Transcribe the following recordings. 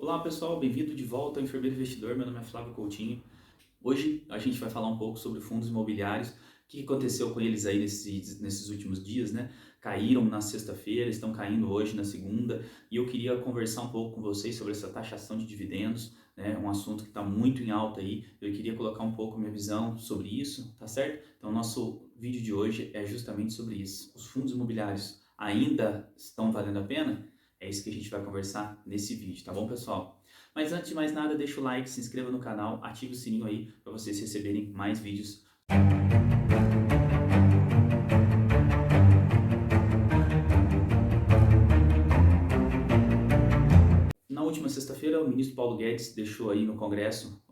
Olá pessoal, bem-vindo de volta ao Enfermeiro Investidor. Meu nome é Flávio Coutinho. Hoje a gente vai falar um pouco sobre fundos imobiliários, o que aconteceu com eles aí nesses últimos dias, né? Caíram na sexta-feira, estão caindo hoje na segunda, e eu queria conversar um pouco com vocês sobre essa taxação de dividendos, né? Um assunto que está muito em alta aí. Eu queria colocar um pouco minha visão sobre isso, tá certo? Então, nosso vídeo de hoje é justamente sobre isso. Os fundos imobiliários ainda estão valendo a pena? É isso que a gente vai conversar nesse vídeo, tá bom, pessoal? Mas antes de mais nada, deixa o like, se inscreva no canal, ative o sininho aí para vocês receberem mais vídeos. Na última sexta-feira, o ministro Paulo Guedes deixou aí no Congresso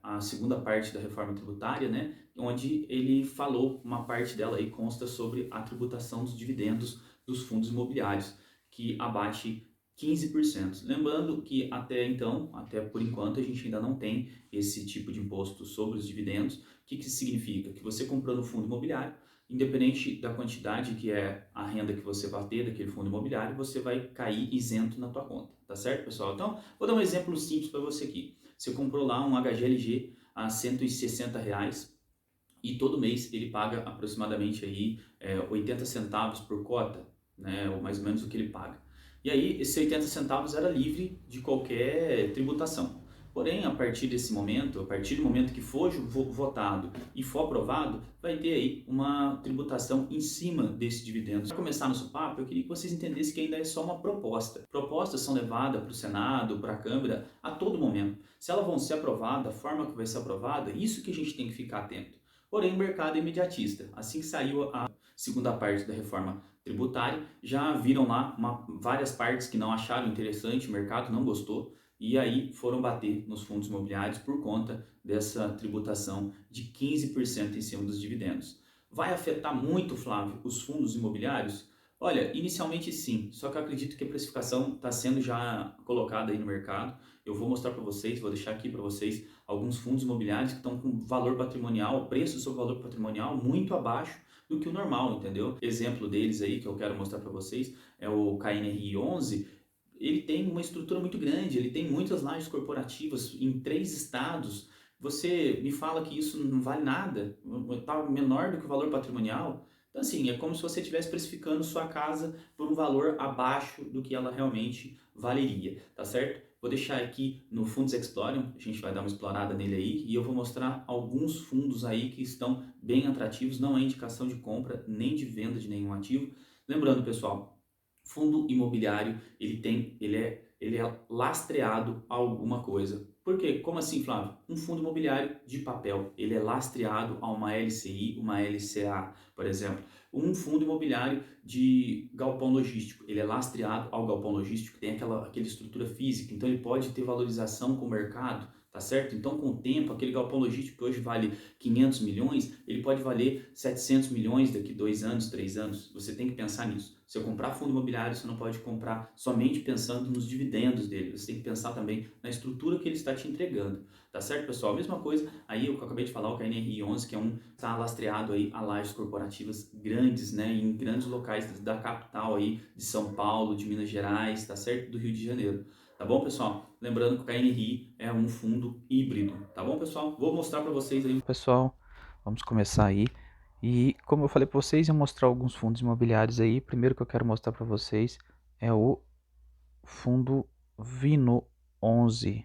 a segunda parte da reforma tributária, né, onde ele falou, uma parte dela aí consta sobre a tributação dos dividendos dos fundos imobiliários, que abate 15%. Lembrando que até então, até por enquanto, a gente ainda não tem esse tipo de imposto sobre os dividendos. O que isso significa? Que você comprando um fundo imobiliário, independente da quantidade que é a renda que você vai ter daquele fundo imobiliário, você vai cair isento na tua conta, tá certo, pessoal? Então, vou dar um exemplo simples para você aqui. Você comprou lá um HGLG a R$ 160 e todo mês ele paga aproximadamente aí 80 centavos por cota, né, ou mais ou menos o que ele paga. E aí, esses 80 centavos era livre de qualquer tributação. Porém, a partir desse momento, a partir do momento que for votado e for aprovado, vai ter aí uma tributação em cima desse dividendo. Para começar nosso papo, eu queria que vocês entendessem que ainda é só uma proposta. Propostas são levadas para o Senado, para a Câmara, a todo momento. Se elas vão ser aprovadas, a forma que vai ser aprovada, isso que a gente tem que ficar atento. Porém, o mercado é imediatista. Assim que saiu a segunda parte da reforma tributária, já viram lá várias partes que não acharam interessante, o mercado não gostou, e aí foram bater nos fundos imobiliários por conta dessa tributação de 15% em cima dos dividendos. Vai afetar muito, Flávio, os fundos imobiliários? Olha, inicialmente sim, só que eu acredito que a precificação está sendo já colocada aí no mercado. Eu vou mostrar para vocês, vou deixar aqui para vocês alguns fundos imobiliários que estão com valor patrimonial, preço sobre valor patrimonial muito abaixo do que o normal, entendeu? Exemplo deles aí que eu quero mostrar para vocês é o KNRI 11. Ele tem uma estrutura muito grande, ele tem muitas lajes corporativas em 3 estados. Você me fala que isso não vale nada, está menor do que o valor patrimonial. Então, assim, é como se você estivesse precificando sua casa por um valor abaixo do que ela realmente valeria, tá certo? Vou deixar aqui no Fundos Explorer, a gente vai dar uma explorada nele aí e eu vou mostrar alguns fundos aí que estão bem atrativos, não é indicação de compra nem de venda de nenhum ativo. Lembrando, pessoal, fundo imobiliário, ele é lastreado a alguma coisa. Por quê? Como assim, Flávio? Um fundo imobiliário de papel, ele é lastreado a uma LCI, uma LCA, por exemplo. Um fundo imobiliário de galpão logístico, ele é lastreado ao galpão logístico, tem aquela estrutura física, então ele pode ter valorização com o mercado, tá certo? Então, com o tempo, aquele galpão logístico que hoje vale 500 milhões, ele pode valer 700 milhões daqui 2 anos, 3 anos. Você tem que pensar nisso. Se eu comprar fundo imobiliário, você não pode comprar somente pensando nos dividendos dele. Você tem que pensar também na estrutura que ele está te entregando. Tá certo, pessoal? A mesma coisa, aí eu acabei de falar, o KNRI 11, que é está lastreado aí a lajes corporativas grandes, né, em grandes locais da capital aí, de São Paulo, de Minas Gerais, tá certo? Do Rio de Janeiro. Tá bom, pessoal? Lembrando que o KNRI é um fundo híbrido, tá bom, pessoal? Vou mostrar para vocês aí. Pessoal, vamos começar aí. E como eu falei para vocês, eu mostrar alguns fundos imobiliários aí. Primeiro que eu quero mostrar para vocês é o fundo Vino 11.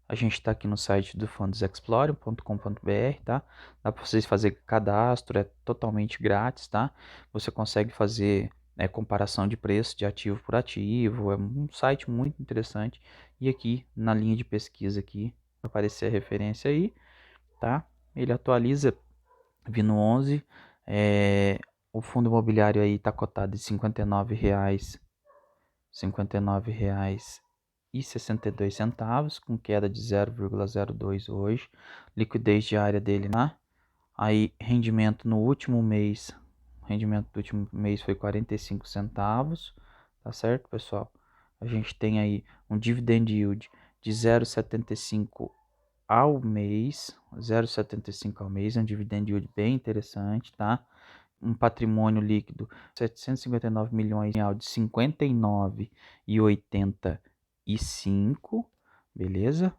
A gente está aqui no site do fundosexplore.com.br, tá? Dá para vocês fazer cadastro, é totalmente grátis, tá? Você consegue fazer comparação de preço de ativo por ativo, é um site muito interessante. E aqui na linha de pesquisa aqui vai aparecer a referência aí, tá? Ele atualiza Vino 11, o fundo imobiliário aí está cotado de R$ 59,62, com queda de 0,02 hoje. Liquidez diária dele, né? Aí rendimento do último mês foi 45 centavos, tá certo, pessoal? A gente tem aí um dividend yield de 0,75 ao mês, 0,75 ao mês, é um dividend yield bem interessante, tá? Um patrimônio líquido 759 milhões real de 59,80 1,5, beleza?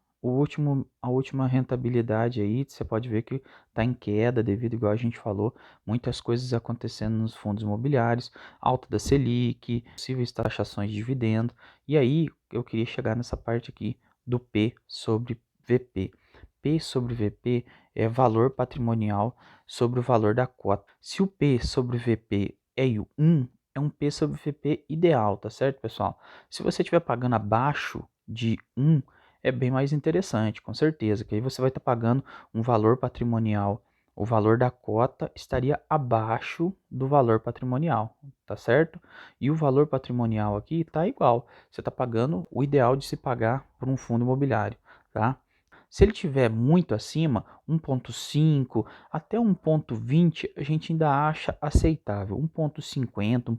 A última rentabilidade aí, você pode ver que está em queda devido, igual a gente falou, muitas coisas acontecendo nos fundos imobiliários, alta da Selic, possíveis taxações de dividendo. E aí eu queria chegar nessa parte aqui do P sobre VP. P sobre VP é valor patrimonial sobre o valor da cota. Se o P sobre VP é 1, é um P sobre VP ideal, tá certo, pessoal? Se você estiver pagando abaixo de 1, é bem mais interessante, com certeza, que aí você vai estar pagando um valor patrimonial. O valor da cota estaria abaixo do valor patrimonial, tá certo? E o valor patrimonial aqui está igual. Você está pagando o ideal de se pagar por um fundo imobiliário, tá? Se ele tiver muito acima, 1,5 até 1,20, a gente ainda acha aceitável. 1,50,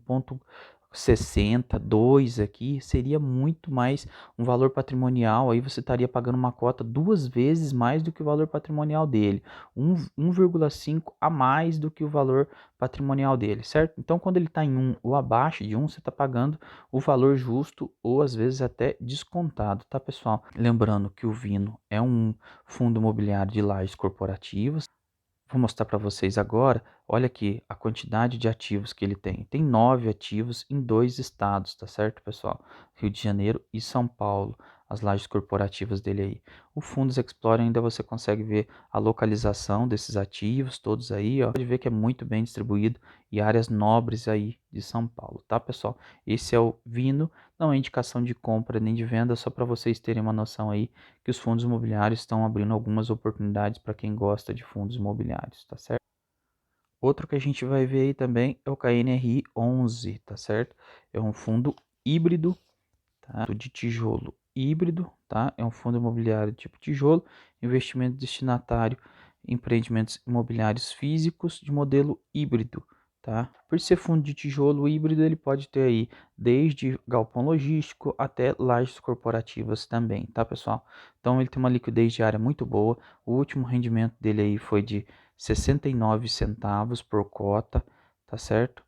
1,60, 2 aqui seria muito mais um valor patrimonial. Aí você estaria pagando uma cota 2 vezes mais do que o valor patrimonial dele, 1,5 a mais do que o valor patrimonial dele, certo? Então, quando ele está em 1 ou abaixo de 1, você está pagando o valor justo ou às vezes até descontado, tá, pessoal? Lembrando que o Vino é um fundo imobiliário de lajes corporativas. Vou mostrar para vocês agora. Olha aqui a quantidade de ativos que ele tem. Tem 9 ativos em 2 estados, tá certo, pessoal? Rio de Janeiro e São Paulo, as lajes corporativas dele aí. O Fundos Explorer ainda você consegue ver a localização desses ativos, todos aí, ó. Pode ver que é muito bem distribuído e áreas nobres aí de São Paulo, tá, pessoal? Esse é o Vino, não é indicação de compra nem de venda, só para vocês terem uma noção aí que os fundos imobiliários estão abrindo algumas oportunidades para quem gosta de fundos imobiliários, tá certo? Outro que a gente vai ver aí também é o KNRI 11, tá certo? É um fundo híbrido, tá? De tijolo híbrido, tá? É um fundo imobiliário tipo tijolo, investimento destinatário, empreendimentos imobiliários físicos de modelo híbrido, tá? Por ser fundo de tijolo híbrido, ele pode ter aí desde galpão logístico até lajes corporativas também, tá, pessoal? Então ele tem uma liquidez diária muito boa. O último rendimento dele aí foi de 69 centavos por cota, tá certo?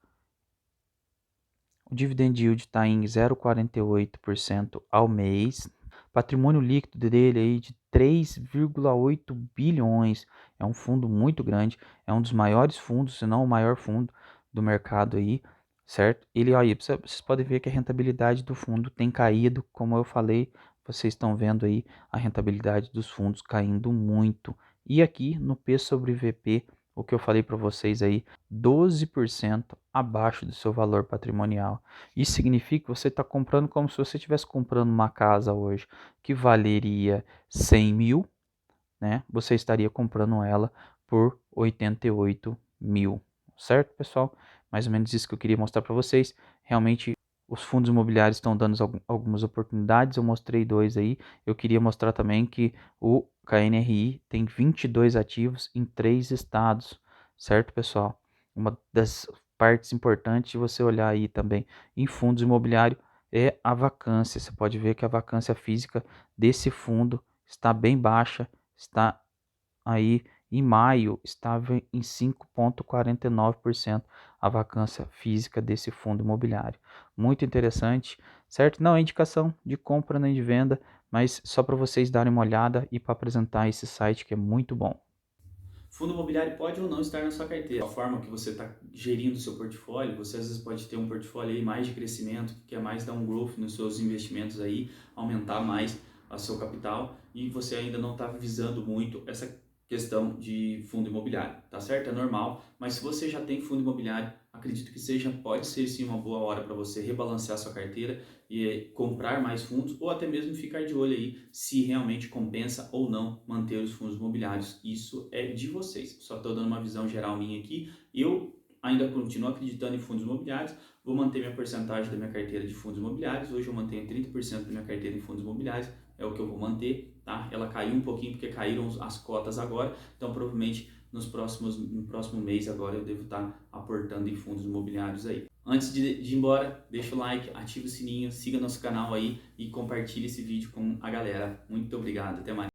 O dividend yield está em 0,48% ao mês. Patrimônio líquido dele aí de 3,8 bilhões. É um fundo muito grande. É um dos maiores fundos, se não o maior fundo do mercado aí, certo? Ele aí, vocês podem ver que a rentabilidade do fundo tem caído, como eu falei, vocês estão vendo aí a rentabilidade dos fundos caindo muito. E aqui no P sobre VP, o que eu falei para vocês aí, 12% abaixo do seu valor patrimonial. Isso significa que você está comprando como se você estivesse comprando uma casa hoje que valeria 100 mil, né? Você estaria comprando ela por 88 mil, certo, pessoal? Mais ou menos isso que eu queria mostrar para vocês. Realmente, os fundos imobiliários estão dando algumas oportunidades. Eu mostrei 2 aí. Eu queria mostrar também que o KNRI tem 22 ativos em 3 estados, certo, pessoal? Uma das partes importantes de você olhar aí também em fundos imobiliários é a vacância. Você pode ver que a vacância física desse fundo está bem baixa, está aí em maio estava em 5,49% a vacância física desse fundo imobiliário. Muito interessante, certo? Não é indicação de compra nem de venda, mas só para vocês darem uma olhada e para apresentar esse site que é muito bom. Fundo imobiliário pode ou não estar na sua carteira. A forma que você está gerindo o seu portfólio, você às vezes pode ter um portfólio aí mais de crescimento, que quer mais dar um growth nos seus investimentos aí, aumentar mais o seu capital e você ainda não está visando muito essa questão de fundo imobiliário, tá certo? É normal, mas se você já tem fundo imobiliário, acredito que pode ser sim uma boa hora para você rebalancear sua carteira e comprar mais fundos ou até mesmo ficar de olho aí se realmente compensa ou não manter os fundos imobiliários. Isso é de vocês. Só estou dando uma visão geral minha aqui. Eu ainda continuo acreditando em fundos imobiliários. Vou manter minha porcentagem da minha carteira de fundos imobiliários. Hoje eu mantenho 30% da minha carteira em fundos imobiliários. É o que eu vou manter, tá? Ela caiu um pouquinho porque caíram as cotas agora. Então provavelmente no próximo mês agora eu devo estar aportando em fundos imobiliários aí. Antes de ir embora, deixa o like, ativa o sininho, siga nosso canal aí e compartilhe esse vídeo com a galera. Muito obrigado, até mais.